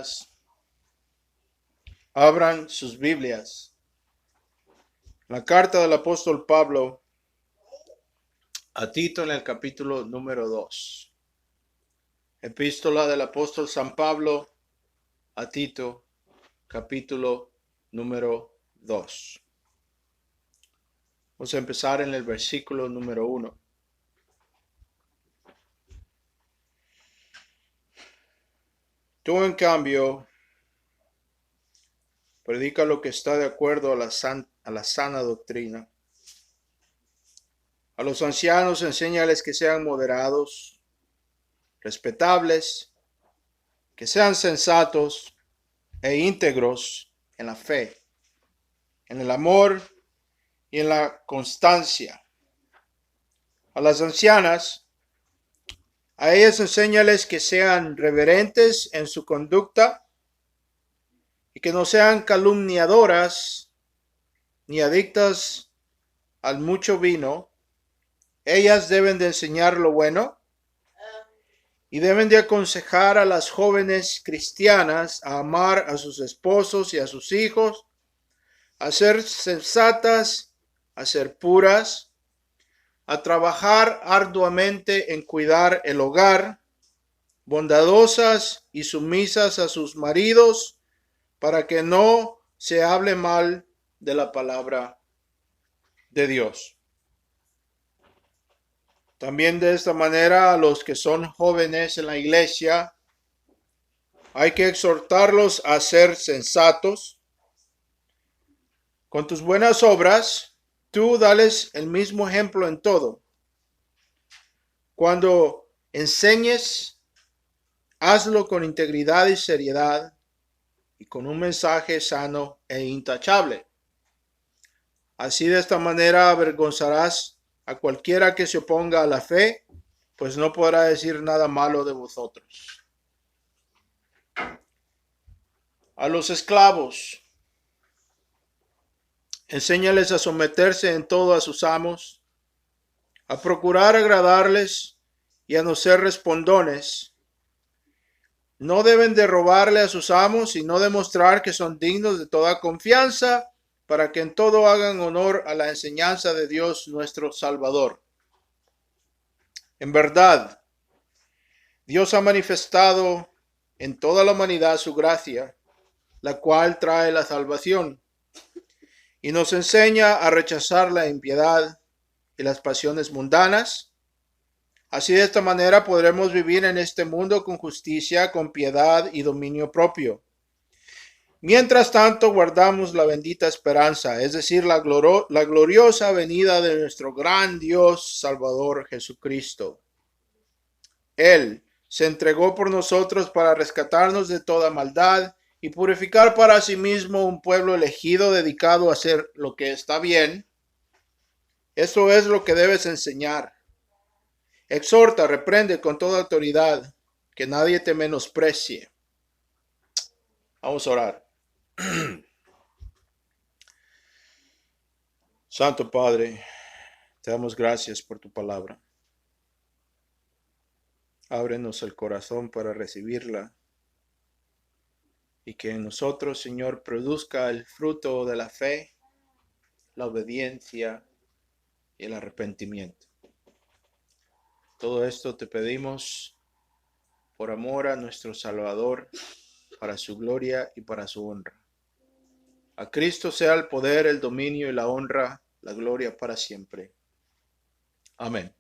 Biblias, abran sus Biblias. La carta del apóstol Pablo a Tito en el capítulo número 2. Epístola del apóstol San Pablo a Tito, capítulo número 2. Vamos a empezar en el versículo número 1. Tú, en cambio, predica lo que está de acuerdo a la sana doctrina. A los ancianos enséñales que sean moderados, respetables, que sean sensatos e íntegros en la fe, en el amor y en la constancia. A las ancianas, a ellas enséñales que sean reverentes en su conducta y que no sean calumniadoras ni adictas al mucho vino. Ellas deben de enseñar lo bueno y deben de aconsejar a las jóvenes cristianas a amar a sus esposos y a sus hijos, a ser sensatas, a ser puras, a trabajar arduamente en cuidar el hogar, bondadosas y sumisas a sus maridos, para que no se hable mal de la palabra de Dios. También de esta manera a los que son jóvenes en la iglesia hay que exhortarlos a ser sensatos. Con tus buenas obras, tú dales el mismo ejemplo en todo. Cuando enseñes, hazlo con integridad y seriedad y con un mensaje sano e intachable. Así, de esta manera avergonzarás a cualquiera que se oponga a la fe, pues no podrá decir nada malo de vosotros. A los esclavos, enséñales a someterse en todo a sus amos, a procurar agradarles y a no ser respondones. No deben de robarle a sus amos, sino demostrar que son dignos de toda confianza, para que en todo hagan honor a la enseñanza de Dios nuestro Salvador. En verdad, Dios ha manifestado en toda la humanidad su gracia, la cual trae la salvación, y nos enseña a rechazar la impiedad y las pasiones mundanas. Así, de esta manera podremos vivir en este mundo con justicia, con piedad y dominio propio. Mientras tanto, guardamos la bendita esperanza, es decir, la gloriosa venida de nuestro gran Dios Salvador Jesucristo. Él se entregó por nosotros para rescatarnos de toda maldad y purificar para sí mismo un pueblo elegido dedicado a hacer lo que está bien. Eso es lo que debes enseñar. Exhorta, reprende con toda autoridad, que nadie te menosprecie. Vamos a orar. Santo Padre, te damos gracias por tu palabra. Ábrenos el corazón para recibirla y que en nosotros, Señor, produzca el fruto de la fe, la obediencia y el arrepentimiento. Todo esto te pedimos por amor a nuestro Salvador, para su gloria y para su honra. A Cristo sea el poder, el dominio y la honra, la gloria para siempre. Amén.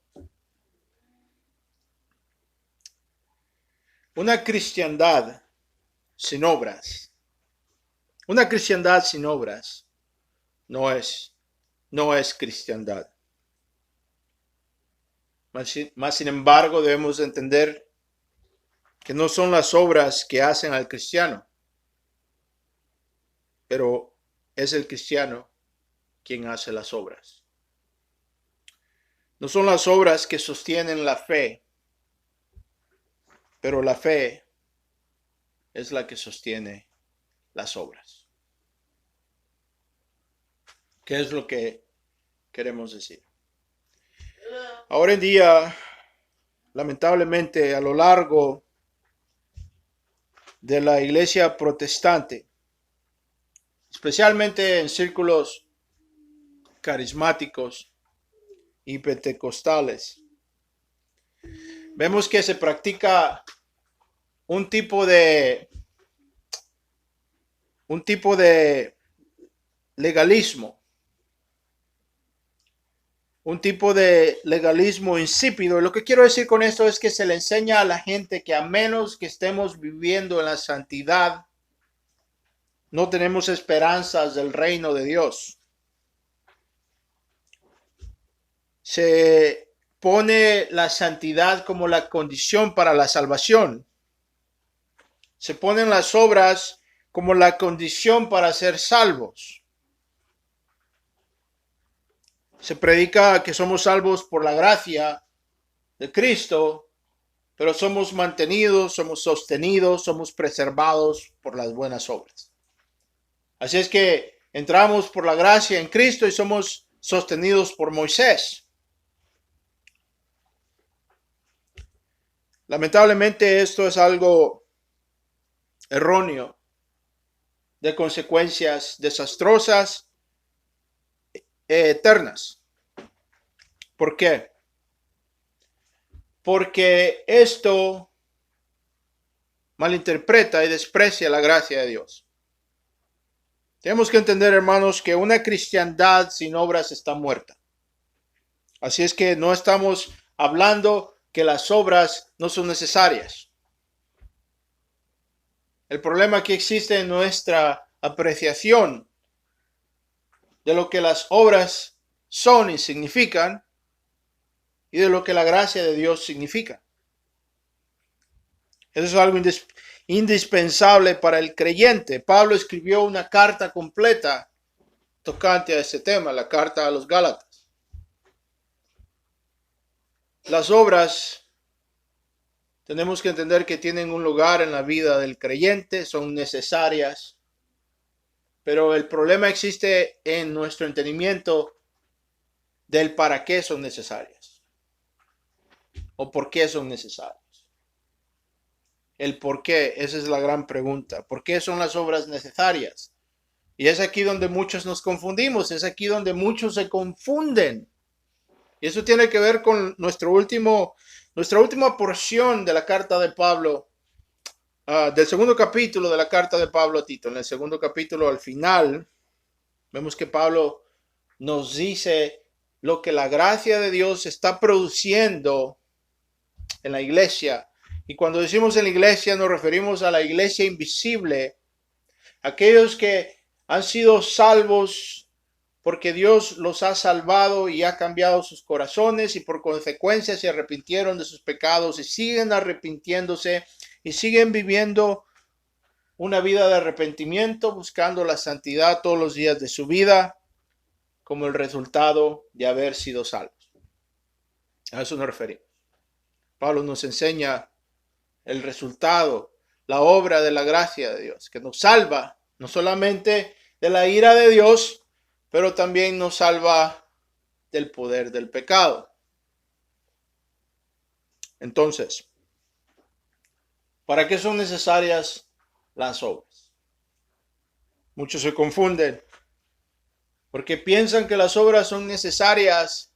Una cristiandad sin obras. Una cristiandad sin obras no es cristiandad. Más sin embargo, debemos entender que no son las obras que hacen al cristiano, pero es el cristiano quien hace las obras. No son las obras que sostienen la fe, pero la fe es la que sostiene las obras. ¿Qué es lo que queremos decir? Ahora en día, lamentablemente, a lo largo de la iglesia protestante, especialmente en círculos carismáticos y pentecostales. Vemos que se practica un tipo de legalismo, un tipo de legalismo insípido. Y lo que quiero decir con esto es que se le enseña a la gente que a menos que estemos viviendo en la santidad, no tenemos esperanzas del reino de Dios. Se pone la santidad como la condición para la salvación. Se ponen las obras como la condición para ser salvos. Se predica que somos salvos por la gracia de Cristo, pero somos mantenidos, somos sostenidos, somos preservados por las buenas obras. Así es que entramos por la gracia en Cristo y somos sostenidos por Moisés. Lamentablemente esto es algo erróneo, de consecuencias desastrosas eternas. ¿Por qué? Porque esto malinterpreta y desprecia la gracia de Dios. Tenemos que entender, hermanos, que una cristiandad sin obras está muerta. Así es que no estamos hablando que las obras no son necesarias. El problema que existe en nuestra apreciación de lo que las obras son y significan y de lo que la gracia de Dios significa. Eso es algo indispensable para el creyente. Pablo escribió una carta completa tocante a este tema, la carta a los Gálatas. Las obras tenemos que entender que tienen un lugar en la vida del creyente, son necesarias, pero el problema existe en nuestro entendimiento del para qué son necesarias o por qué son necesarias. El por qué, esa es la gran pregunta. ¿Por qué son las obras necesarias? Y es aquí donde muchos nos confundimos, es aquí donde muchos se confunden. Y eso tiene que ver con nuestra última porción de la carta de Pablo, del segundo capítulo de la carta de Pablo a Tito. En el segundo capítulo, al final, vemos que Pablo nos dice lo que la gracia de Dios está produciendo en la iglesia. Y cuando decimos en la iglesia, nos referimos a la iglesia invisible, aquellos que han sido salvos porque Dios los ha salvado y ha cambiado sus corazones y por consecuencia se arrepintieron de sus pecados y siguen arrepintiéndose y siguen viviendo una vida de arrepentimiento, buscando la santidad todos los días de su vida como el resultado de haber sido salvos. A eso nos referimos. Pablo nos enseña el resultado, la obra de la gracia de Dios, que nos salva no solamente de la ira de Dios, pero también nos salva del poder del pecado. Entonces, ¿para qué son necesarias las obras? Muchos se confunden porque piensan que las obras son necesarias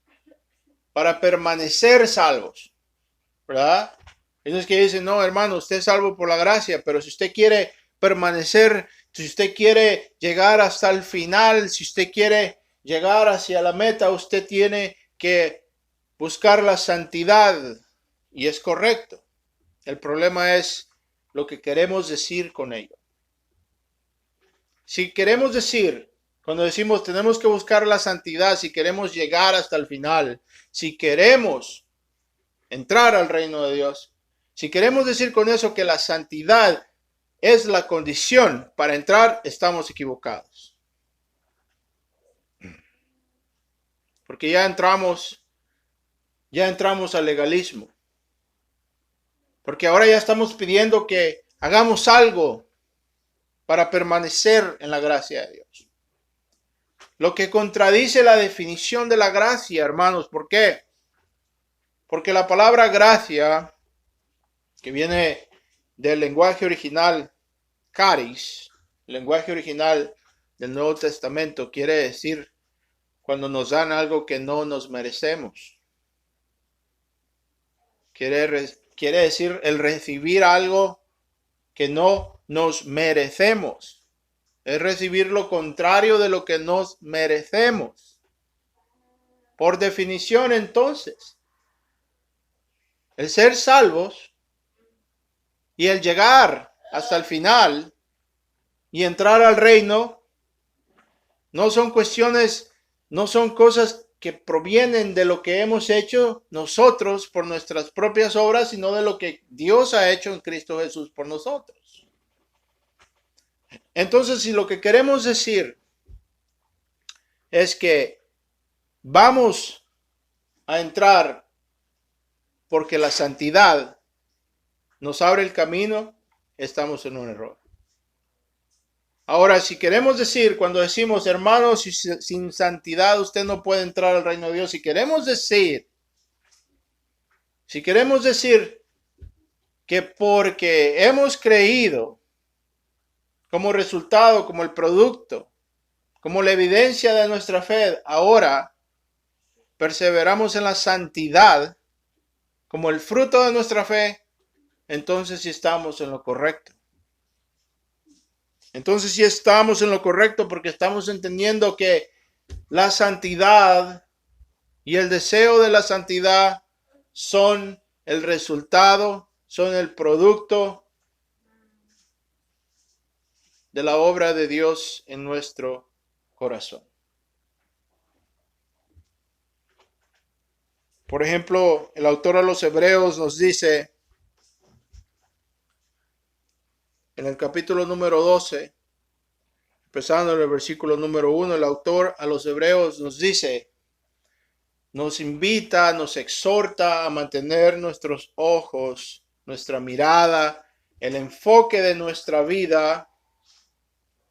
para permanecer salvos, ¿verdad? Esos que dicen, no, hermano, usted es salvo por la gracia, pero si usted quiere permanecer, si usted quiere llegar hasta el final, si usted quiere llegar hacia la meta, usted tiene que buscar la santidad. Y es correcto. El problema es lo que queremos decir con ello. Si queremos decir, cuando decimos tenemos que buscar la santidad, si queremos llegar hasta el final, si queremos entrar al reino de Dios, si queremos decir con eso que la santidad es la condición para entrar, estamos equivocados. Porque ya entramos al legalismo. Porque ahora ya estamos pidiendo que hagamos algo para permanecer en la gracia de Dios. Lo que contradice la definición de la gracia, hermanos. ¿Por qué? Porque la palabra gracia, que viene del lenguaje original Charis, el lenguaje original del Nuevo Testamento, quiere decir cuando nos dan algo que no nos merecemos. Quiere decir el recibir algo que no nos merecemos. Es recibir lo contrario de lo que nos merecemos. Por definición, entonces, el ser salvos y el llegar hasta el final y entrar al reino no son cuestiones, no son cosas que provienen de lo que hemos hecho nosotros por nuestras propias obras, sino de lo que Dios ha hecho en Cristo Jesús por nosotros. Entonces, si lo que queremos decir es que vamos a entrar porque la santidad nos abre el camino, estamos en un error. Ahora, si queremos decir, cuando decimos, hermanos, sin santidad usted no puede entrar al reino de Dios, si queremos decir que porque hemos creído, como resultado, como el producto, como la evidencia de nuestra fe, ahora perseveramos en la santidad, como el fruto de nuestra fe, entonces sí estamos en lo correcto. Entonces sí estamos en lo correcto porque estamos entendiendo que la santidad y el deseo de la santidad son el resultado, son el producto de la obra de Dios en nuestro corazón. Por ejemplo, el autor a los Hebreos nos dice en el capítulo número 12, empezando en el versículo número 1, el autor a los Hebreos nos dice, nos invita, nos exhorta a mantener nuestros ojos, nuestra mirada, el enfoque de nuestra vida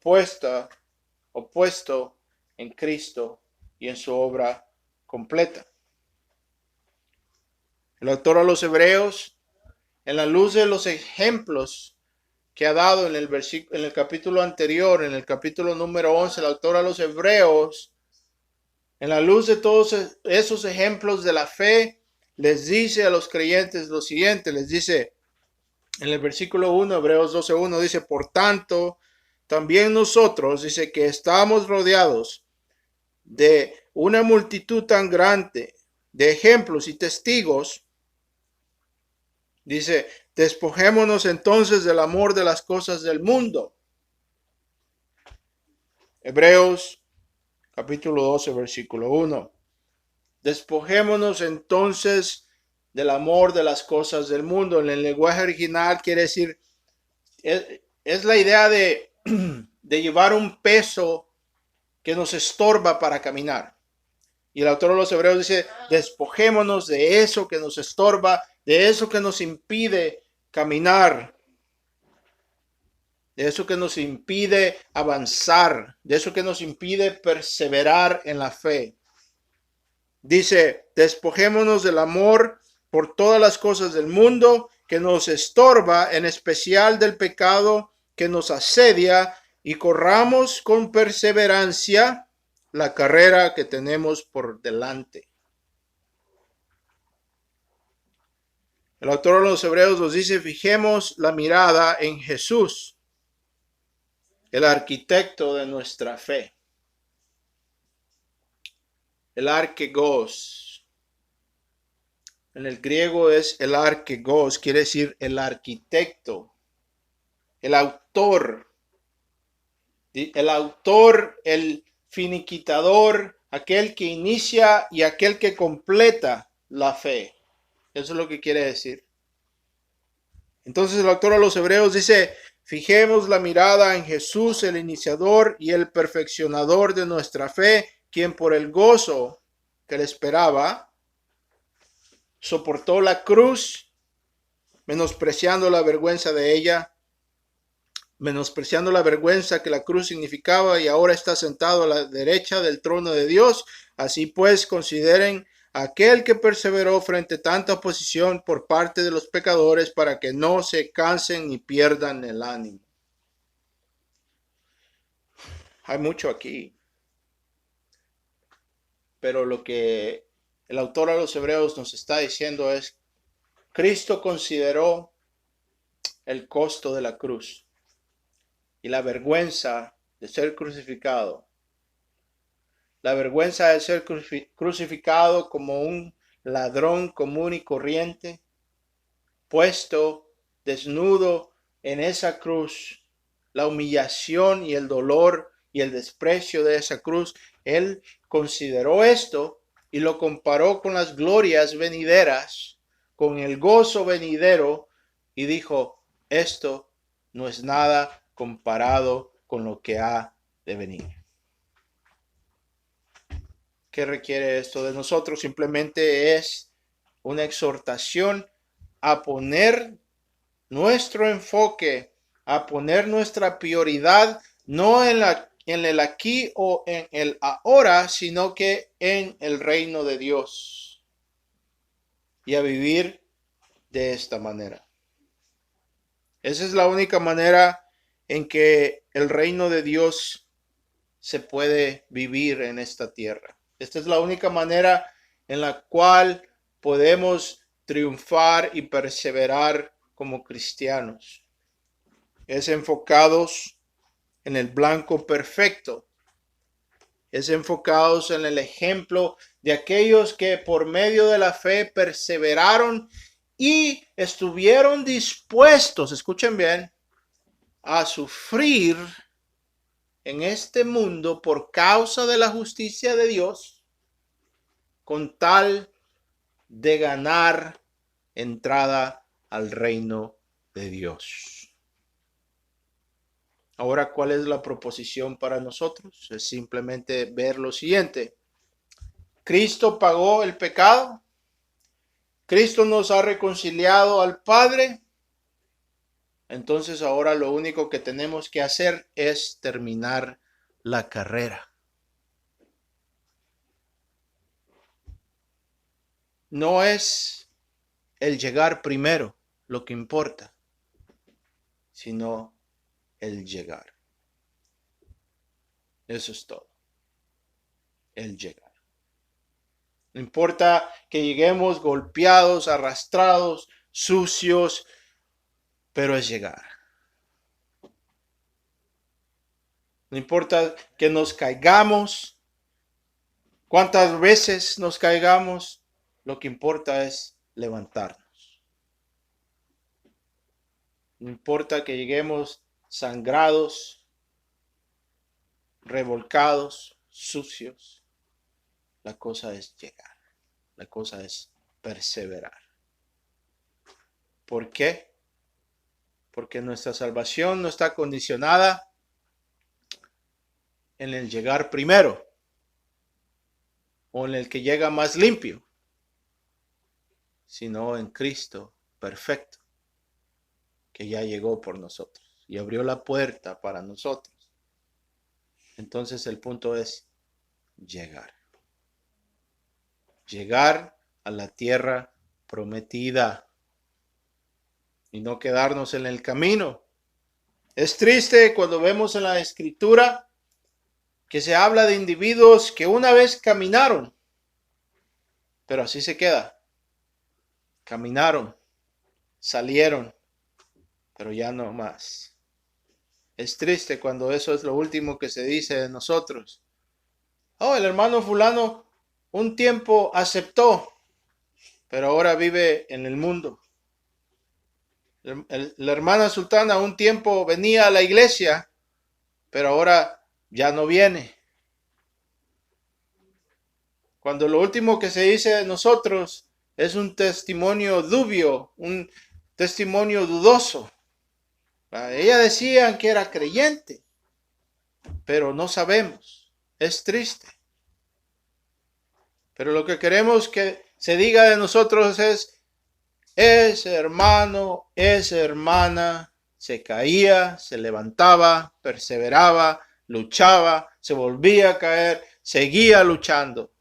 puesto en Cristo y en su obra completa. El autor a los Hebreos, en la luz de los ejemplos que ha dado en el capítulo anterior, en el capítulo número 11, el autor a los Hebreos, en la luz de todos esos ejemplos de la fe, les dice a los creyentes lo siguiente, les dice en el versículo 1, Hebreos 12:1, dice, por tanto, también nosotros, dice que estamos rodeados de una multitud tan grande de ejemplos y testigos, dice, despojémonos entonces del amor de las cosas del mundo. Hebreos capítulo 12, versículo 1. Despojémonos entonces del amor de las cosas del mundo. En el lenguaje original quiere decir, es la idea de llevar un peso que nos estorba para caminar. Y el autor de los Hebreos dice, despojémonos de eso que nos estorba, de eso que nos impide caminar, de eso que nos impide avanzar, de eso que nos impide perseverar en la fe. Dice, despojémonos del amor por todas las cosas del mundo que nos estorba, en especial del pecado que nos asedia, y corramos con perseverancia la carrera que tenemos por delante. El autor de los Hebreos nos dice, fijemos la mirada en Jesús, el arquitecto de nuestra fe. El arquegos. En el griego es el arquegos, quiere decir el arquitecto, el autor, el finiquitador, aquel que inicia y aquel que completa la fe. Eso es lo que quiere decir. Entonces el autor a los Hebreos dice, fijemos la mirada en Jesús, el iniciador y el perfeccionador de nuestra fe, quien por el gozo que le esperaba, soportó la cruz, menospreciando la vergüenza de ella, menospreciando la vergüenza que la cruz significaba, y ahora está sentado a la derecha del trono de Dios. Así pues, consideren a aquel que perseveró frente a tanta oposición por parte de los pecadores, para que no se cansen ni pierdan el ánimo. Hay mucho aquí, pero lo que el autor a los Hebreos nos está diciendo es, Cristo consideró el costo de la cruz y la vergüenza de ser crucificado. La vergüenza de ser crucificado como un ladrón común y corriente, puesto desnudo en esa cruz, la humillación y el dolor y el desprecio de esa cruz. Él consideró esto y lo comparó con las glorias venideras, con el gozo venidero, y dijo, esto no es nada comparado con lo que ha de venir. ¿Qué requiere esto de nosotros? Simplemente es una exhortación a poner nuestro enfoque, a poner nuestra prioridad no en el aquí o en el ahora, sino que en el reino de Dios, y a vivir de esta manera. Esa es la única manera en que el reino de Dios se puede vivir en esta tierra. Esta es la única manera en la cual podemos triunfar y perseverar como cristianos. Es enfocados en el blanco perfecto. Es enfocados en el ejemplo de aquellos que por medio de la fe perseveraron y estuvieron dispuestos, escuchen bien, a sufrir en este mundo por causa de la justicia de Dios, con tal de ganar entrada al reino de Dios. Ahora, ¿cuál es la proposición para nosotros? Es simplemente ver lo siguiente. Cristo pagó el pecado. Cristo nos ha reconciliado al Padre. Entonces ahora lo único que tenemos que hacer es terminar la carrera. No es el llegar primero lo que importa, sino el llegar. Eso es todo. El llegar. No importa que lleguemos golpeados, arrastrados, sucios, pero es llegar. No importa que nos caigamos, cuántas veces nos caigamos, lo que importa es levantarnos. No importa que lleguemos sangrados, revolcados, sucios. La cosa es llegar. La cosa es perseverar. ¿Por qué? Porque nuestra salvación no está condicionada en el llegar primero o en el que llega más limpio, sino en Cristo perfecto, que ya llegó por nosotros y abrió la puerta para nosotros. Entonces el punto es llegar. Llegar a la tierra prometida y no quedarnos en el camino. Es triste cuando vemos en la Escritura que se habla de individuos que una vez caminaron, pero así se queda. Caminaron, salieron, pero ya no más. Es triste cuando eso es lo último que se dice de nosotros. Oh, el hermano fulano un tiempo aceptó, pero ahora vive en el mundo. La hermana sultana un tiempo venía a la iglesia, pero ahora ya no viene. Cuando lo último que se dice de nosotros es un testimonio dubio, un testimonio dudoso. Ella decía que era creyente, pero no sabemos. Es triste. Pero lo que queremos que se diga de nosotros es, ese hermano, esa hermana se caía, se levantaba, perseveraba, luchaba, se volvía a caer, seguía luchando.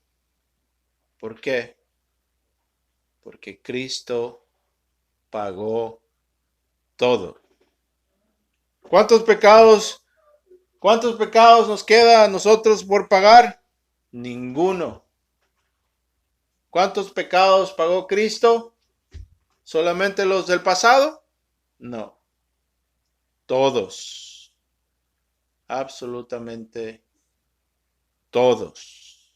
¿Por qué? Porque Cristo pagó todo. ¿Cuántos pecados ¿Cuántos pecados nos queda a nosotros por pagar? Ninguno. ¿Cuántos pecados pagó Cristo? ¿Solamente los del pasado? No. Todos. Absolutamente todos.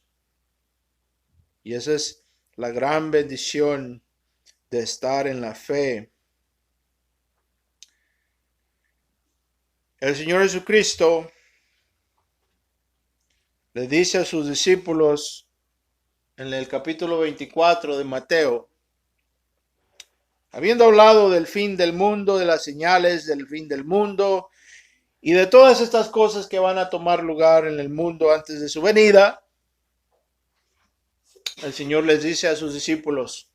Y esa es la gran bendición de estar en la fe. El Señor Jesucristo le dice a sus discípulos en el capítulo 24 de Mateo, habiendo hablado del fin del mundo, de las señales del fin del mundo y de todas estas cosas que van a tomar lugar en el mundo antes de su venida, el Señor les dice a sus discípulos,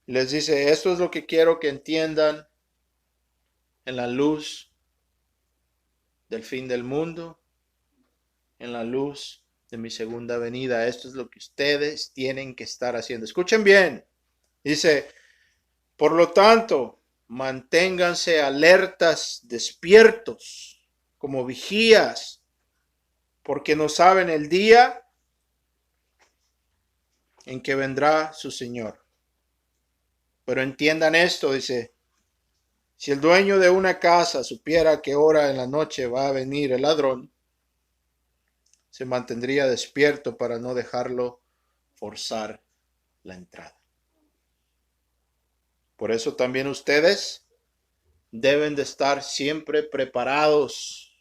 les dice, esto es lo que quiero que entiendan en la luz del fin del mundo, en la luz de mi segunda venida. Esto es lo que ustedes tienen que estar haciendo. Escuchen bien. Dice, por lo tanto, manténganse alertas, despiertos, como vigías, porque no saben el día en que vendrá su Señor. Pero entiendan esto, dice, si el dueño de una casa supiera a qué hora en la noche va a venir el ladrón, se mantendría despierto para no dejarlo forzar la entrada. Por eso también ustedes deben de estar siempre preparados,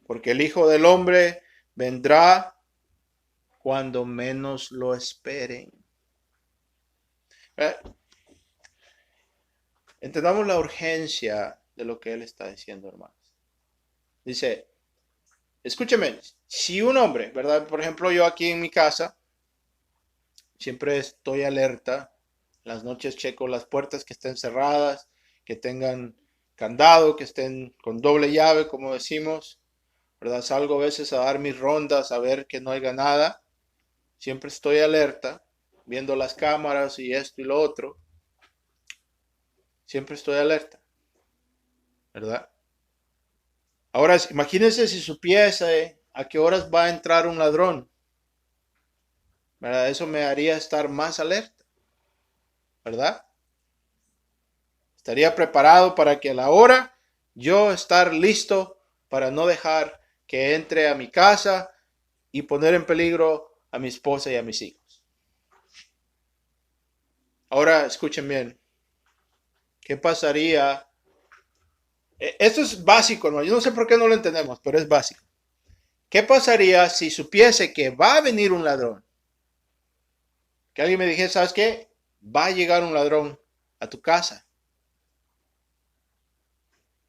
porque el Hijo del Hombre vendrá cuando menos lo esperen. Entendamos la urgencia de lo que él está diciendo, hermanos. Dice, escúcheme, si un hombre, ¿verdad? Por ejemplo, yo aquí en mi casa, siempre estoy alerta. Las noches checo las puertas que estén cerradas, que tengan candado, que estén con doble llave, como decimos, ¿verdad? Salgo a veces a dar mis rondas, a ver que no haya nada. Siempre estoy alerta, viendo las cámaras y esto y lo otro. Siempre estoy alerta, ¿verdad? Ahora, imagínense si supiese a qué horas va a entrar un ladrón, ¿verdad? Eso me haría estar más alerta, ¿verdad? Estaría preparado para que a la hora yo estar listo para no dejar que entre a mi casa y poner en peligro a mi esposa y a mis hijos. Ahora, escuchen bien. ¿Qué pasaría? Esto es básico, ¿no? Yo no sé por qué no lo entendemos, pero es básico. ¿Qué pasaría si supiese que va a venir un ladrón? Que alguien me dijera, ¿sabes qué? Va a llegar un ladrón a tu casa.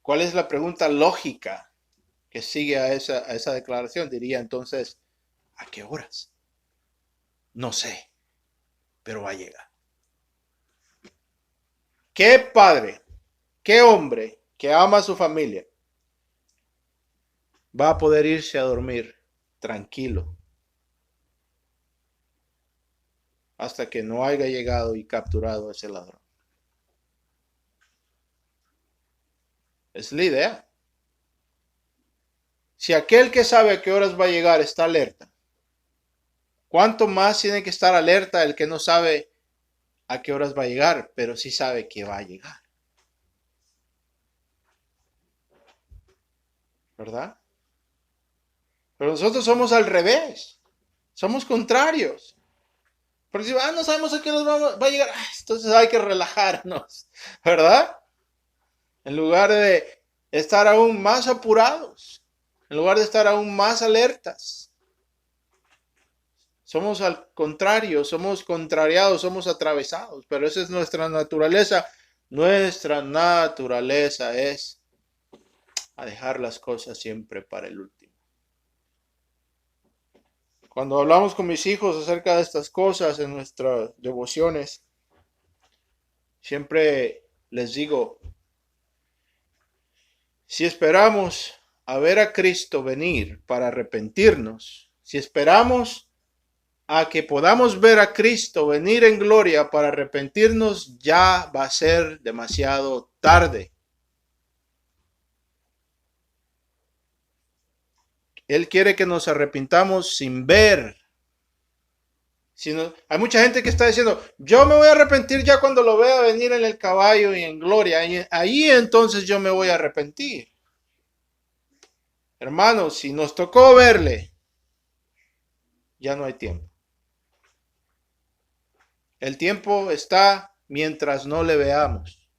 ¿Cuál es la pregunta lógica que sigue a esa declaración? Diría entonces, ¿a qué horas? No sé, pero va a llegar. ¿Qué padre, qué hombre que ama a su familia va a poder irse a dormir tranquilo hasta que no haya llegado y capturado a ese ladrón? Es la idea. Si aquel que sabe a qué horas va a llegar está alerta, ¿cuánto más tiene que estar alerta el que no sabe a qué horas va a llegar, pero sí sabe que va a llegar? ¿Verdad? Pero nosotros somos al revés. Somos contrarios. Porque si no sabemos a qué horas va a llegar, entonces hay que relajarnos, ¿verdad? En lugar de estar aún más apurados, en lugar de estar aún más alertas. Somos al contrario, somos contrariados, somos atravesados, pero esa es nuestra naturaleza. Nuestra naturaleza es a dejar las cosas siempre para el último. Cuando hablamos con mis hijos acerca de estas cosas en nuestras devociones, siempre les digo, si esperamos a ver a Cristo venir para arrepentirnos, si esperamos a que podamos ver a Cristo venir en gloria para arrepentirnos, ya va a ser demasiado tarde. Él quiere que nos arrepintamos sin ver. Hay mucha gente que está diciendo, yo me voy a arrepentir ya cuando lo vea venir en el caballo y en gloria. Ahí entonces yo me voy a arrepentir. Hermanos, si nos tocó verle, ya no hay tiempo. El tiempo está mientras no le veamos.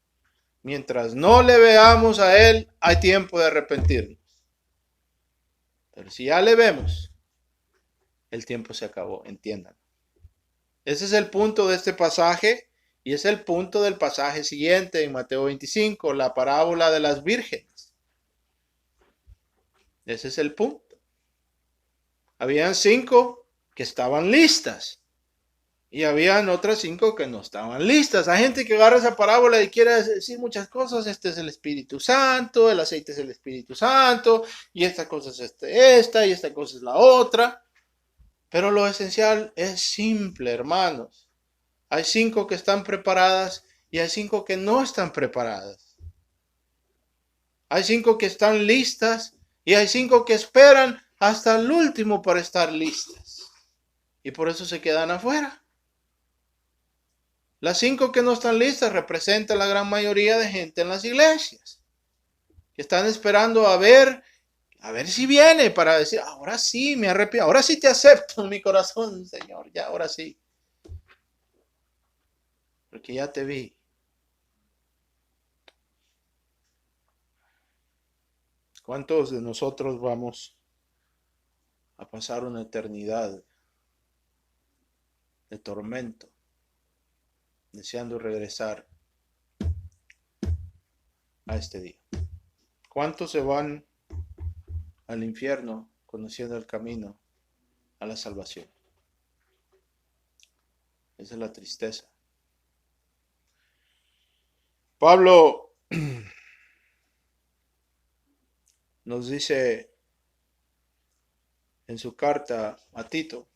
Mientras no le veamos a Él, hay tiempo de arrepentirnos. Pero si ya le vemos, el tiempo se acabó, entiendan. Ese es el punto de este pasaje y es el punto del pasaje siguiente en Mateo 25, la parábola de las vírgenes. Ese es el punto. Habían 5 que estaban listas y habían otras 5 que no estaban listas. Hay gente que agarra esa parábola y quiere decir muchas cosas. Este es el Espíritu Santo, el aceite es el Espíritu Santo y esta cosa es esta y esta cosa es la otra. Pero lo esencial es simple, hermanos. Hay 5 que están preparadas y hay 5 que no están preparadas. Hay 5 que están listas y hay 5 que esperan hasta el último para estar listas. Y por eso se quedan afuera. Las 5 que no están listas representan la gran mayoría de gente en las iglesias. Que están esperando a ver si viene para decir, ahora sí me arrepiento, ahora sí te acepto en mi corazón, Señor, ya ahora sí. Porque ya te vi. ¿Cuántos de nosotros vamos a pasar una eternidad de tormento, deseando regresar a este día? ¿Cuántos se van al infierno conociendo el camino a la salvación? Esa es la tristeza. Pablo nos dice en su carta a Tito,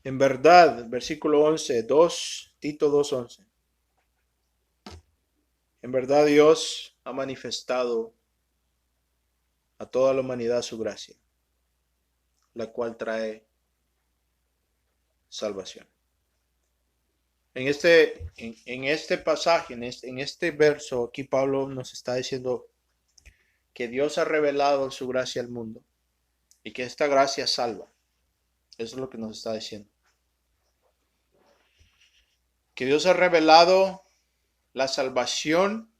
en verdad, versículo 11, Tito 2:11. En verdad Dios ha manifestado a toda la humanidad su gracia, la cual trae salvación. En este pasaje, en este verso, aquí Pablo nos está diciendo que Dios ha revelado su gracia al mundo y que esta gracia salva. Eso es lo que nos está diciendo. Que Dios ha revelado la salvación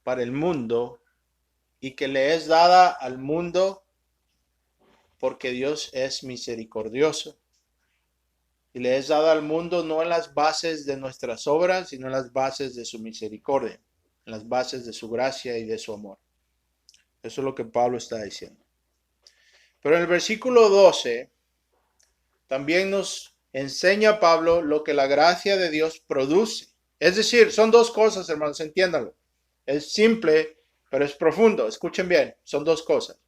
para el mundo y que le es dada al mundo porque Dios es misericordioso. Y le es dada al mundo no en las bases de nuestras obras, sino en las bases de su misericordia, en las bases de su gracia y de su amor. Eso es lo que Pablo está diciendo. Pero en el versículo 12 también nos enseña Pablo lo que la gracia de Dios produce. Es decir, son 2 cosas, hermanos, entiéndanlo. Es simple, pero es profundo. Escuchen bien, son 2 cosas.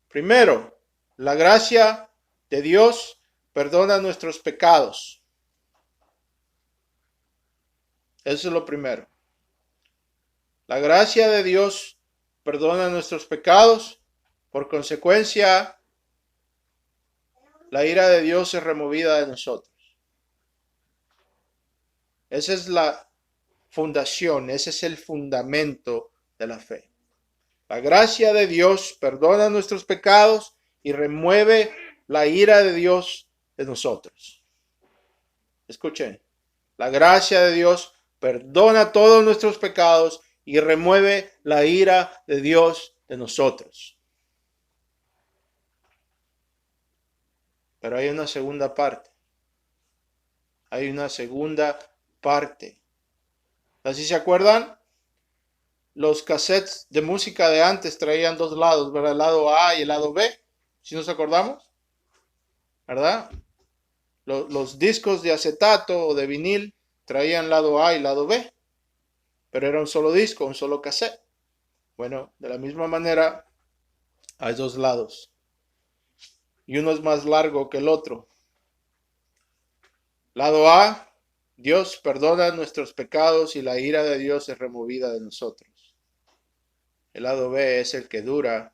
Primero, la gracia de Dios perdona nuestros pecados. Eso es lo primero. La gracia de Dios perdona nuestros pecados. Por consecuencia, la ira de Dios es removida de nosotros. Esa es la fundación, ese es el fundamento de la fe. La gracia de Dios perdona nuestros pecados y remueve la ira de Dios de nosotros. Escuchen, la gracia de Dios perdona todos nuestros pecados y remueve la ira de Dios de nosotros. Pero hay una segunda parte. Hay una segunda parte. ¿Así se acuerdan? Los cassettes de música de antes traían 2 lados, ¿verdad? El lado A y el lado B. ¿Sí nos acordamos? ¿Verdad? Los discos de acetato o de vinil traían lado A y lado B, pero era un solo disco, un solo cassette. Bueno, de la misma manera hay 2 lados y uno es más largo que el otro. Lado A Dios perdona nuestros pecados y la ira de Dios es removida de nosotros. El lado B es el que dura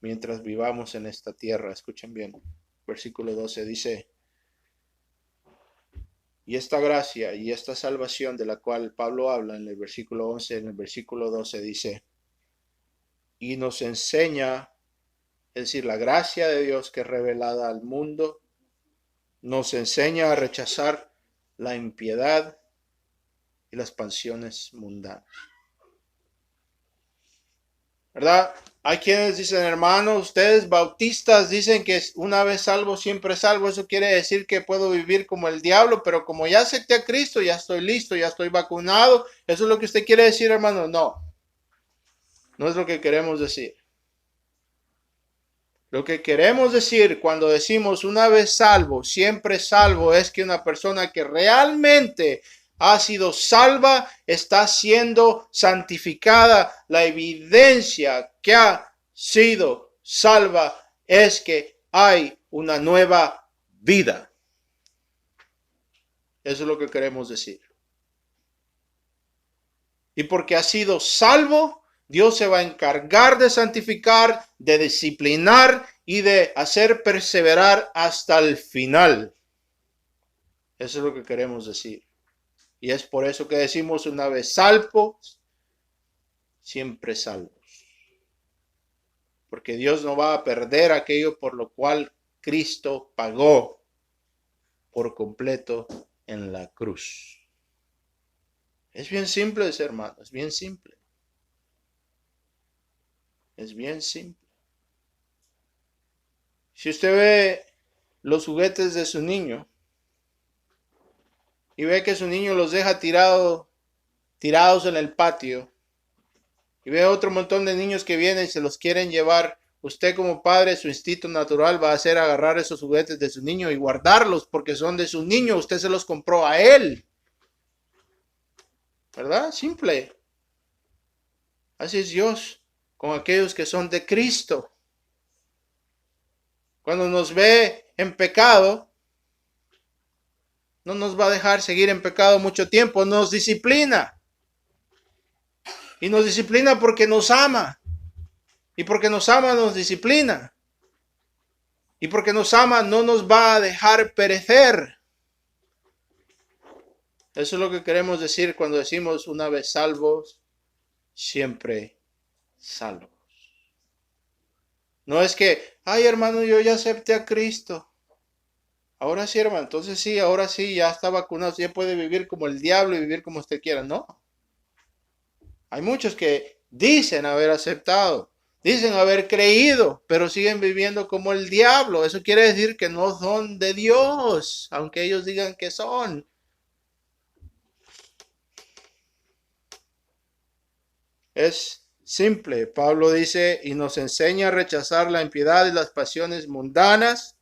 mientras vivamos en esta tierra. Escuchen bien. Versículo 12 dice: y esta gracia y esta salvación de la cual Pablo habla en el versículo 11, en el versículo 12 dice: y nos enseña, es decir, la gracia de Dios que es revelada al mundo, nos enseña a rechazar la impiedad y las pasiones mundanas. ¿Verdad? Hay quienes dicen, hermanos, ustedes bautistas dicen que una vez salvo, siempre salvo. Eso quiere decir que puedo vivir como el diablo, pero como ya acepté a Cristo, ya estoy listo, ya estoy vacunado. ¿Eso es lo que usted quiere decir, hermano? No, no es lo que queremos decir. Lo que queremos decir cuando decimos una vez salvo, siempre salvo, es que una persona que realmente ha sido salva está siendo santificada. La evidencia que ha sido salva es que hay una nueva vida. Eso es lo que queremos decir. Y porque ha sido salvo, Dios se va a encargar de santificar, de disciplinar y de hacer perseverar hasta el final. Eso es lo que queremos decir. Y es por eso que decimos una vez salvos, siempre salvos. Porque Dios no va a perder aquello por lo cual Cristo pagó por completo en la cruz. Es bien simple, hermano, es bien simple. Es bien simple. Si usted ve los juguetes de su niño y ve que su niño los deja tirados en el patio y ve otro montón de niños que vienen y se los quieren llevar, usted como padre, su instinto natural va a ser agarrar esos juguetes de su niño y guardarlos porque son de su niño, usted se los compró a él. ¿Verdad? Simple. Así es Dios con aquellos que son de Cristo. Cuando nos ve en pecado, no nos va a dejar seguir en pecado mucho tiempo, nos disciplina. Y nos disciplina porque nos ama. Y porque nos ama, nos disciplina. Y porque nos ama, no nos va a dejar perecer. Eso es lo que queremos decir cuando decimos una vez salvos, siempre salvos. No es que, ay hermano, yo ya acepté a Cristo. Ahora sí, hermano, entonces sí, ahora sí, ya está vacunado, ya puede vivir como el diablo y vivir como usted quiera. No. Hay muchos que dicen haber aceptado, dicen haber creído, pero siguen viviendo como el diablo. Eso quiere decir que no son de Dios, aunque ellos digan que son. Es simple. Pablo dice, y nos enseña a rechazar la impiedad y las pasiones mundanas.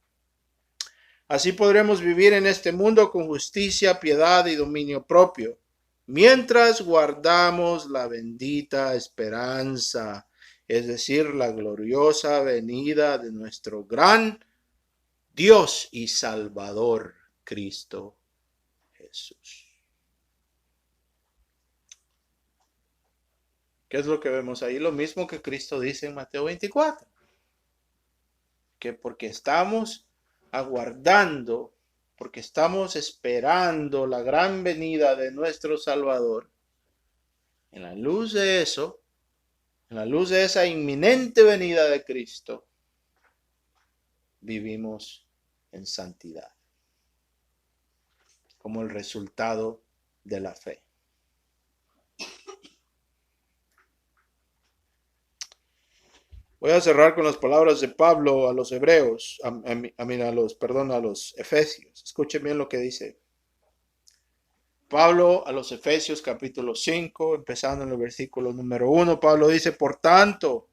Así podremos vivir en este mundo con justicia, piedad y dominio propio, mientras guardamos la bendita esperanza, es decir, la gloriosa venida de nuestro gran Dios y Salvador, Cristo Jesús. ¿Qué es lo que vemos ahí? Lo mismo que Cristo dice en Mateo 24, que porque estamos aguardando, porque estamos esperando la gran venida de nuestro Salvador, en la luz de eso, en la luz de esa inminente venida de Cristo, vivimos en santidad, como el resultado de la fe. Voy a cerrar con las palabras de Pablo a los hebreos, a los efesios. Escuchen bien lo que dice Pablo a los Efesios capítulo 5, empezando en el versículo número 1. Pablo dice, por tanto,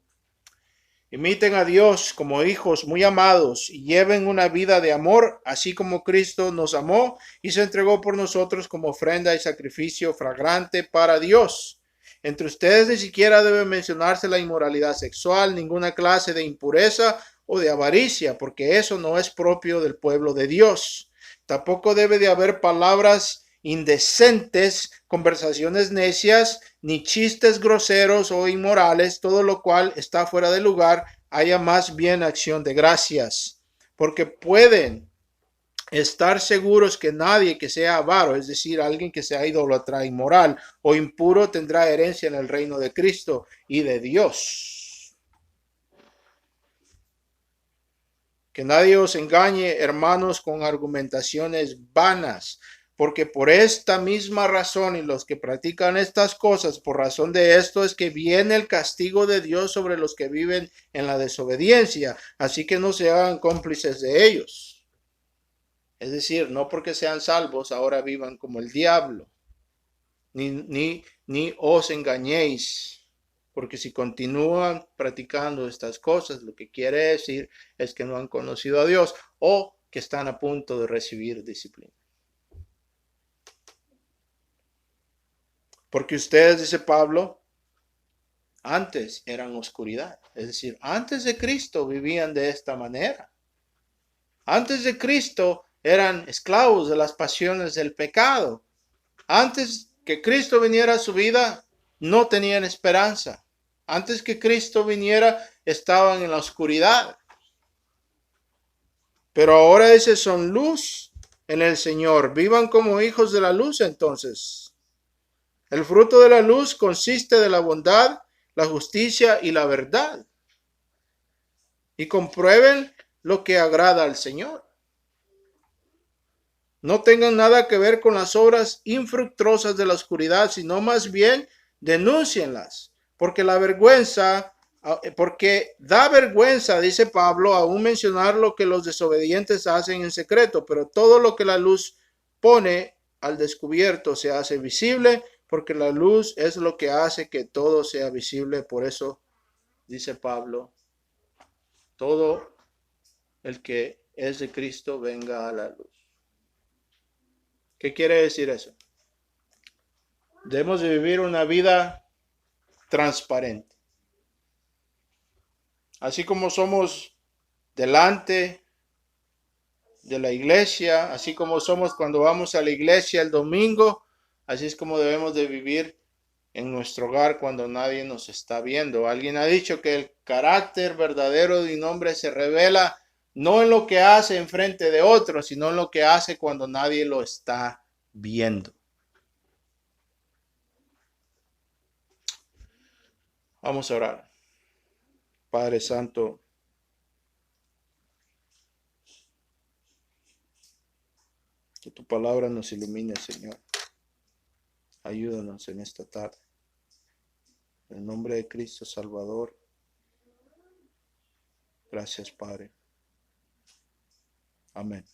imiten a Dios como hijos muy amados y lleven una vida de amor, así como Cristo nos amó y se entregó por nosotros como ofrenda y sacrificio fragrante para Dios. Entre ustedes ni siquiera debe mencionarse la inmoralidad sexual, ninguna clase de impureza o de avaricia, porque eso no es propio del pueblo de Dios. Tampoco debe de haber palabras indecentes, conversaciones necias, ni chistes groseros o inmorales, todo lo cual está fuera de lugar, haya más bien acción de gracias, porque pueden estar seguros que nadie que sea avaro, es decir, alguien que sea idólatra, inmoral o impuro, tendrá herencia en el reino de Cristo y de Dios. Que nadie os engañe, hermanos, con argumentaciones vanas, porque por esta misma razón y los que practican estas cosas, por razón de esto es que viene el castigo de Dios sobre los que viven en la desobediencia, así que no se hagan cómplices de ellos. Es decir, no porque sean salvos ahora vivan como el diablo, ni os engañéis. Porque si continúan practicando estas cosas, lo que quiere decir es que no han conocido a Dios o que están a punto de recibir disciplina. Porque ustedes, dice Pablo, antes eran oscuridad. Es decir, antes de Cristo vivían de esta manera. Antes de Cristo eran esclavos de las pasiones del pecado. Antes que Cristo viniera a su vida, no tenían esperanza. Antes que Cristo viniera, estaban en la oscuridad. Pero ahora ese son luz en el Señor. Vivan como hijos de la luz entonces. El fruto de la luz consiste de la bondad, la justicia y la verdad. Y comprueben lo que agrada al Señor. No tengan nada que ver con las obras infructuosas de la oscuridad, sino más bien denúncienlas, porque da vergüenza, dice Pablo, aún mencionar lo que los desobedientes hacen en secreto, pero todo lo que la luz pone al descubierto se hace visible, porque la luz es lo que hace que todo sea visible. Por eso dice Pablo, todo el que es de Cristo venga a la luz. ¿Qué quiere decir eso? Debemos de vivir una vida transparente. Así como somos delante de la iglesia, así como somos cuando vamos a la iglesia el domingo, así es como debemos de vivir en nuestro hogar cuando nadie nos está viendo. Alguien ha dicho que el carácter verdadero de un hombre se revela no en lo que hace en frente de otros, sino en lo que hace cuando nadie lo está viendo. Vamos a orar. Padre Santo, que tu palabra nos ilumine, Señor. Ayúdanos en esta tarde. En el nombre de Cristo Salvador. Gracias, Padre. Amén.